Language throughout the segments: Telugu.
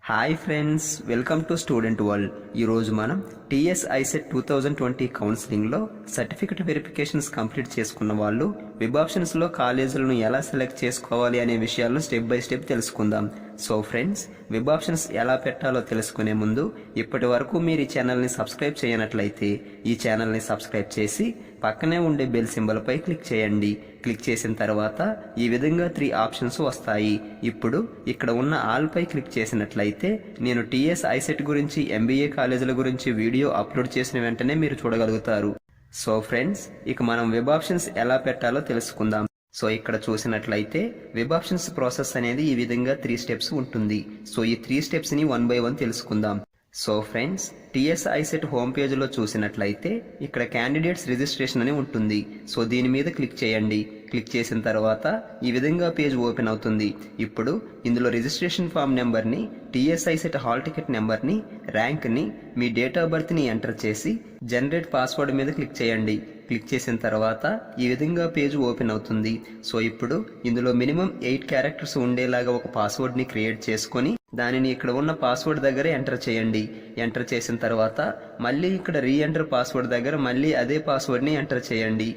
Hi friends, welcome to student world. ఈరోజు మనం టీఎస్ ఐసెట్ 2020 కౌన్సిలింగ్లో సర్టిఫికెట్ వెరిఫికేషన్స్ కంప్లీట్ చేసుకున్న వాళ్ళు వెబ్ ఆప్షన్స్లో కాలేజీలను ఎలా సెలెక్ట్ చేసుకోవాలి అనే విషయాలను స్టెప్ బై స్టెప్ తెలుసుకుందాం. సో ఫ్రెండ్స్, వెబ్ ఆప్షన్స్ ఎలా పెట్టాలో తెలుసుకునే ముందు ఇప్పటి వరకు మీరు ఈ ఛానల్ని సబ్స్క్రైబ్ చేయనట్లయితే ఈ ఛానల్ని సబ్స్క్రైబ్ చేసి పక్కనే ఉండే బెల్ సింబల్ పై క్లిక్ చేయండి. క్లిక్ చేసిన తర్వాత ఈ విధంగా 3 ఆప్షన్స్ వస్తాయి. ఇప్పుడు ఇక్కడ ఉన్న ఆల్ పై క్లిక్ చేసినట్లయితే నేను టీఎస్ ఐసెట్ గురించి, ఎంబీఏ కాలేజీల గురించి వీడియో అప్లోడ్ చేసిన వెంటనే మీరు చూడగలుగుతారు. సో ఫ్రెండ్స్, ఇక మనం వెబ్ ఆప్షన్స్ ఎలా పెట్టాలో తెలుసుకుందాం. సో ఇక్కడ చూసినట్లయితే వెబ్ ఆప్షన్స్ ప్రాసెస్ అనేది ఈ విధంగా 3 స్టెప్స్ ఉంటుంది. సో ఈ 3 స్టెప్స్ ని 1 by 1 తెలుసుకుందాం. So friends, TS ICET home పేజ్లో చూసినట్లయితే ఇక్కడ క్యాండిడేట్స్ రిజిస్ట్రేషన్ అని ఉంటుంది. సో దీని మీద క్లిక్ చేయండి. క్లిక్ చేసిన తర్వాత ఈ విధంగా పేజ్ ఓపెన్ అవుతుంది. ఇప్పుడు ఇందులో రిజిస్ట్రేషన్ ఫామ్ నెంబర్ని, టీఎస్ ఐసెట్ హాల్ టికెట్ నెంబర్ని, ర్యాంక్ని, మీ డేట్ ఆఫ్ బర్త్ని ఎంటర్ చేసి జనరేట్ పాస్వర్డ్ మీద క్లిక్ చేయండి. క్లిక్ చేసిన తర్వాత ఈ విధంగా పేజ్ ఓపెన్ అవుతుంది. సో ఇప్పుడు ఇందులో మినిమం 8 క్యారెక్టర్స్ ఉండేలాగా ఒక పాస్వర్డ్ని క్రియేట్ చేసుకొని దానిని ఇక్కడ ఉన్న పాస్వర్డ్ దగ్గర ఎంటర్ చేయండి. ఎంటర్ చేసిన తర్వాత మళ్ళీ ఇక్కడ రీఎంటర్ పాస్వర్డ్ దగ్గర మళ్ళీ అదే పాస్వర్డ్ని ఎంటర్ చేయండి.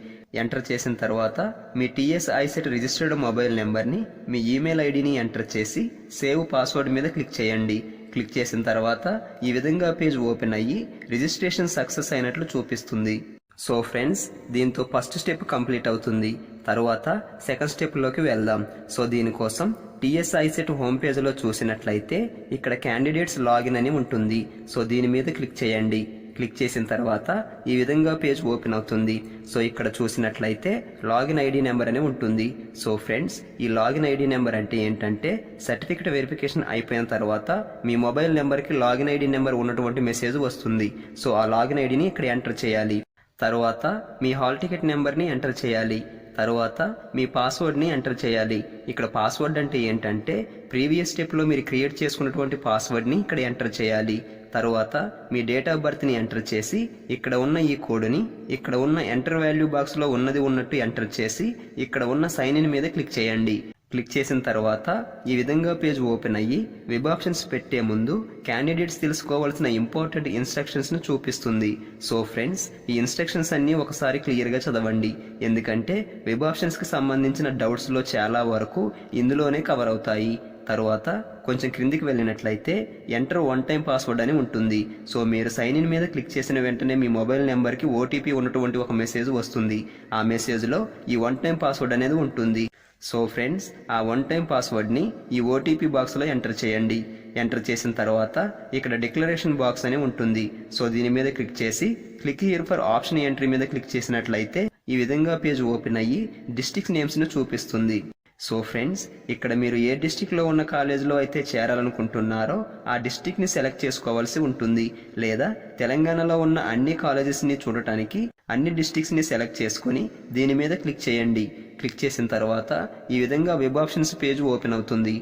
ఎంటర్ చేసిన తర్వాత మీ టీఎస్ ఐసెట్ రిజిస్టర్డ్ మొబైల్ నెంబర్ని, మీ ఈమెయిల్ ఐడిని ఎంటర్ చేసి సేవ్ పాస్వర్డ్ మీద క్లిక్ చేయండి. క్లిక్ చేసిన తర్వాత ఈ విధంగా పేజ్ ఓపెన్ అయ్యి రిజిస్ట్రేషన్ సక్సెస్ అయినట్లు చూపిస్తుంది. సో ఫ్రెండ్స్, దీంతో ఫస్ట్ స్టెప్ కంప్లీట్ అవుతుంది. తర్వాత సెకండ్ స్టెప్లోకి వెళ్దాం. సో దీనికోసం టీఎస్ ఐసెట్ హోమ్ పేజ్లో చూసినట్లయితే ఇక్కడ క్యాండిడేట్స్ లాగిన్ అని ఉంటుంది. సో దీని మీద క్లిక్ చేయండి. క్లిక్ చేసిన తర్వాత ఈ విధంగా పేజ్ ఓపెన్ అవుతుంది. సో ఇక్కడ చూసినట్లయితే లాగిన్ ఐడి నెంబర్ అని ఉంటుంది. సో ఫ్రెండ్స్, ఈ లాగిన్ ఐడి నెంబర్ అంటే ఏంటంటే సర్టిఫికెట్ వెరిఫికేషన్ అయిపోయిన తర్వాత మీ మొబైల్ నెంబర్కి లాగిన్ ఐడి నెంబర్ ఉన్నటువంటి మెసేజ్ వస్తుంది. సో ఆ లాగిన్ ఐడిని ఇక్కడ ఎంటర్ చేయాలి. తర్వాత మీ హాల్ టికెట్ నెంబర్ని ఎంటర్ చేయాలి. తర్వాత మీ పాస్వర్డ్ని ఎంటర్ చేయాలి. ఇక్కడ పాస్వర్డ్ అంటే ఏంటంటే ప్రీవియస్ స్టెప్లో మీరు క్రియేట్ చేసుకున్నటువంటి పాస్వర్డ్ని ఇక్కడ ఎంటర్ చేయాలి. తర్వాత మీ డేట్ ఆఫ్ బర్త్ని ఎంటర్ చేసి ఇక్కడ ఉన్న ఈ కోడ్ని ఇక్కడ ఉన్న ఎంటర్ వాల్యూ బాక్స్లో ఉన్నది ఉన్నట్టు ఎంటర్ చేసి ఇక్కడ ఉన్న సైన్ ఇన్ మీద క్లిక్ చేయండి. క్లిక్ చేసిన తర్వాత ఈ విధంగా పేజ్ ఓపెన్ అయ్యి వెబ్ ఆప్షన్స్ పెట్టే ముందు క్యాండిడేట్స్ తెలుసుకోవాల్సిన ఇంపార్టెంట్ ఇన్స్ట్రక్షన్స్ ను చూపిస్తుంది. సో ఫ్రెండ్స్, ఈ ఇన్స్ట్రక్షన్స్ అన్ని ఒకసారి క్లియర్గా చదవండి. ఎందుకంటే వెబ్ ఆప్షన్స్ కి సంబంధించిన డౌట్స్ లో చాలా వరకు ఇందులోనే కవర్ అవుతాయి. తర్వాత కొంచెం క్రిందికి వెళ్ళినట్లయితే ఎంటర్ 1 టైం పాస్వర్డ్ అని ఉంటుంది. సో మీరు సైన్ ఇన్ మీద క్లిక్ చేసిన వెంటనే మీ మొబైల్ నెంబర్కి ఓటీపీ ఉన్నటువంటి ఒక మెసేజ్ వస్తుంది. ఆ మెసేజ్లో ఈ 1 టైం పాస్వర్డ్ అనేది ఉంటుంది. సో ఫ్రెండ్స్, ఆ 1 టైం పాస్వర్డ్ని ఈ ఓటీపీ బాక్స్లో ఎంటర్ చేయండి. ఎంటర్ చేసిన తర్వాత ఇక్కడ డిక్లరేషన్ బాక్స్ అని ఉంటుంది. సో దీని మీద క్లిక్ చేసి click here for option entry మీద క్లిక్ చేసినట్లయితే ఈ విధంగా పేజ్ ఓపెన్ అయ్యి డిస్ట్రిక్ట్ నేమ్స్ను చూపిస్తుంది. సో ఫ్రెండ్స్, ఇక్కడ మీరు ఏ డిస్ట్రిక్ట్లో ఉన్న కాలేజీలో అయితే చేరాలనుకుంటున్నారో ఆ డిస్ట్రిక్ట్ని సెలెక్ట్ చేసుకోవాల్సి ఉంటుంది. లేదా తెలంగాణలో ఉన్న అన్ని కాలేజెస్ని చూడటానికి అన్ని డిస్ట్రిక్ట్స్ని సెలెక్ట్ చేసుకుని దీని మీద క్లిక్ చేయండి. క్లిక్ చేసిన తర్వాత ఈ విధంగా వెబ్ ఆప్షన్స్ పేజ్ ఓపెన్ అవుతుంది.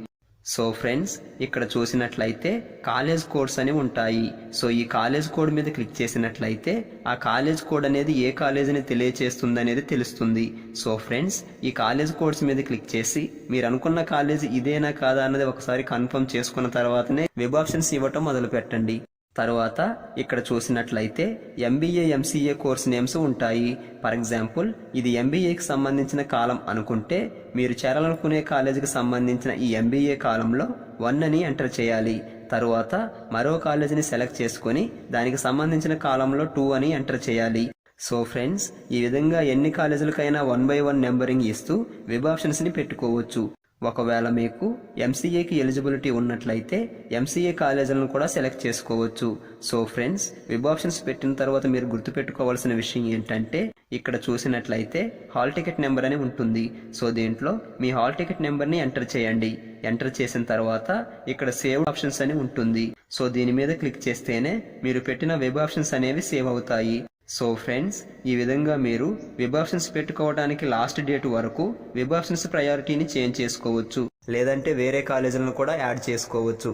సో ఫ్రెండ్స్, ఇక్కడ చూసినట్లయితే కాలేజ్ కోడ్స్ అని ఉంటాయి. సో ఈ కాలేజ్ కోడ్ మీద క్లిక్ చేసినట్లయితే ఆ కాలేజ్ కోడ్ అనేది ఏ కాలేజీని తెలియచేస్తుంది అనేది తెలుస్తుంది. సో ఫ్రెండ్స్, ఈ కాలేజ్ కోడ్స్ మీద క్లిక్ చేసి మీరు అనుకున్న కాలేజీ ఇదేనా కాదా అన్నది ఒకసారి కన్ఫర్మ్ చేసుకున్న తర్వాతనే వెబ్ ఆప్షన్స్ ఇవ్వటం మొదలు పెట్టండి. తర్వాత ఇక్కడ చూసినట్లయితే ఎంబీఏ, ఎంసీఏ కోర్స్ నేమ్స్ ఉంటాయి. ఫర్ ఎగ్జాంపుల్, ఇది ఎంబీఏకి సంబంధించిన కాలం అనుకుంటే మీరు చేరాలనుకునే కాలేజీకి సంబంధించిన ఈ ఎంబీఏ కాలంలో 1 అని ఎంటర్ చేయాలి. తరువాత మరో కాలేజీని సెలెక్ట్ చేసుకొని దానికి సంబంధించిన కాలంలో 2 అని ఎంటర్ చేయాలి. సో ఫ్రెండ్స్, ఈ విధంగా ఎన్ని కాలేజీలకైనా 1 by 1 నెంబరింగ్ ఇస్తూ వెబ్ ఆప్షన్స్ని పెట్టుకోవచ్చు. ఒకవేళ మీకు ఎంసీఏకి ఎలిజిబిలిటీ ఉన్నట్లయితే ఎంసీఏ కాలేజీలను కూడా సెలెక్ట్ చేసుకోవచ్చు. సో ఫ్రెండ్స్, వెబ్ ఆప్షన్స్ పెట్టిన తర్వాత మీరు గుర్తుపెట్టుకోవాల్సిన విషయం ఏంటంటే ఇక్కడ చూసినట్లయితే హాల్ టికెట్ నెంబర్ అని ఉంటుంది. సో దీంట్లో మీ హాల్ టికెట్ నెంబర్ని ఎంటర్ చేయండి. ఎంటర్ చేసిన తర్వాత ఇక్కడ సేవ్ ఆప్షన్స్ అని ఉంటుంది. సో దీని మీద క్లిక్ చేస్తేనే మీరు పెట్టిన వెబ్ ఆప్షన్స్ అనేవి సేవ్ అవుతాయి. సో ఫ్రెండ్స్, ఈ విధంగా మీరు వెబ్ ఆప్షన్స్ పెట్టుకోవడానికి లాస్ట్ డేట్ వరకు వెబ్ ఆప్షన్స్ ప్రయారిటీని చేంజ్ చేసుకోవచ్చు. లేదంటే వేరే కాలేజీలను కూడా యాడ్ చేసుకోవచ్చు.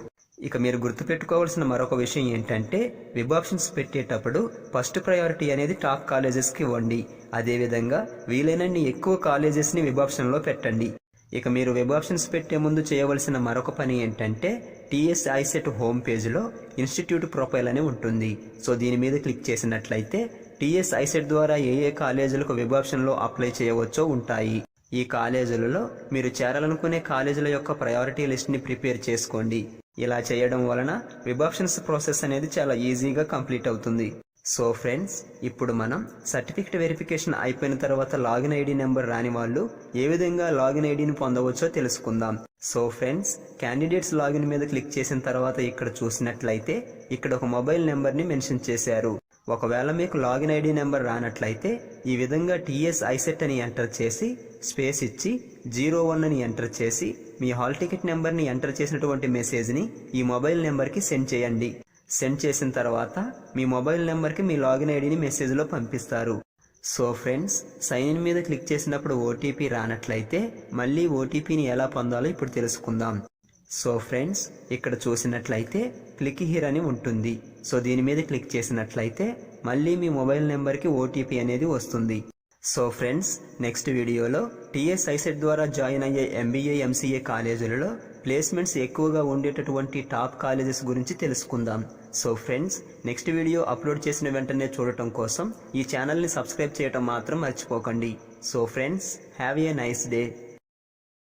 ఇక మీరు గుర్తుపెట్టుకోవాల్సిన మరొక విషయం ఏంటంటే వెబ్ ఆప్షన్స్ పెట్టేటప్పుడు ఫస్ట్ ప్రయారిటీ అనేది టాప్ కాలేజెస్కి ఇవ్వండి. అదేవిధంగా వీలైనన్ని ఎక్కువ కాలేజెస్ని వెబ్ ఆప్షన్లో పెట్టండి. ఇక మీరు వెబ్ ఆప్షన్స్ పెట్టే ముందు చేయవలసిన మరొక పని ఏంటంటే టీఎస్ ఐసెట్ హోమ్ పేజ్లో ఇన్స్టిట్యూట్ ప్రొఫైల్ అని ఉంటుంది. సో దీని మీద క్లిక్ చేసినట్లయితే టీఎస్ ఐసెట్ ద్వారా ఏ ఏ కాలేజీలకు వెబ్ ఆప్షన్లో అప్లై చేయవచ్చో ఉంటాయి. ఈ కాలేజీలలో మీరు చేరాలనుకునే కాలేజీల యొక్క ప్రయారిటీ లిస్ట్ని ప్రిపేర్ చేసుకోండి. ఇలా చేయడం వలన వెబ్ ఆప్షన్స్ ప్రాసెస్ అనేది చాలా ఈజీగా కంప్లీట్ అవుతుంది. సో ఫ్రెండ్స్, ఇప్పుడు మనం సర్టిఫికేట్ వెరిఫికేషన్ అయిపోయిన తర్వాత లాగిన్ ఐడి నెంబర్ రాని వాళ్ళు ఏ విధంగా లాగిన్ ఐడిని పొందవచ్చో తెలుసుకుందాం. సో ఫ్రెండ్స్, క్యాండిడేట్స్ లాగిన్ మీద క్లిక్ చేసిన తర్వాత ఇక్కడ చూసినట్లయితే ఇక్కడ ఒక మొబైల్ నెంబర్ని మెన్షన్ చేశారు. ఒకవేళ మీకు లాగిన్ ఐడి నెంబర్ రానట్లయితే ఈ విధంగా టీఎస్ ఐసెట్ అని ఎంటర్ చేసి స్పేస్ ఇచ్చి 01 అని ఎంటర్ చేసి మీ హాల్ టికెట్ నెంబర్ని ఎంటర్ చేసినటువంటి మెసేజ్ని ఈ మొబైల్ నెంబర్కి సెండ్ చేయండి. సెండ్ చేసిన తర్వాత మీ మొబైల్ నెంబర్కి మీ లాగిన్ ఐడిని మెసేజ్లో పంపిస్తారు. సో ఫ్రెండ్స్, సైన్ ఇన్ మీద క్లిక్ చేసినప్పుడు ఓటీపీ రానట్లయితే మళ్ళీ ఓటీపీని ఎలా పొందాలో ఇప్పుడు తెలుసుకుందాం. సో ఫ్రెండ్స్, ఇక్కడ చూసినట్లయితే క్లిక్ హియర్ అని ఉంటుంది. సో దీని మీద క్లిక్ చేసినట్లయితే మళ్ళీ మీ మొబైల్ నెంబర్కి ఓటీపీ అనేది వస్తుంది. సో ఫ్రెండ్స్, నెక్స్ట్ వీడియోలో టీఎస్ ఐసెట్ ద్వారా జాయిన్ అయ్యే ఎంబీఏ ఎంసీఏ కాలేజీలలో ప్లేస్మెంట్స్ ఎక్కువగా ఉండేటటువంటి టాప్ కాలేజెస్ గురించి తెలుసుకుందాం. So friends, next video upload చేసిన వెంటనే చూడటం కోసం ఈ ఛానల్ని సబ్స్క్రైబ్ చేయటం మాత్రం మర్చిపోకండి. So friends, have a nice day.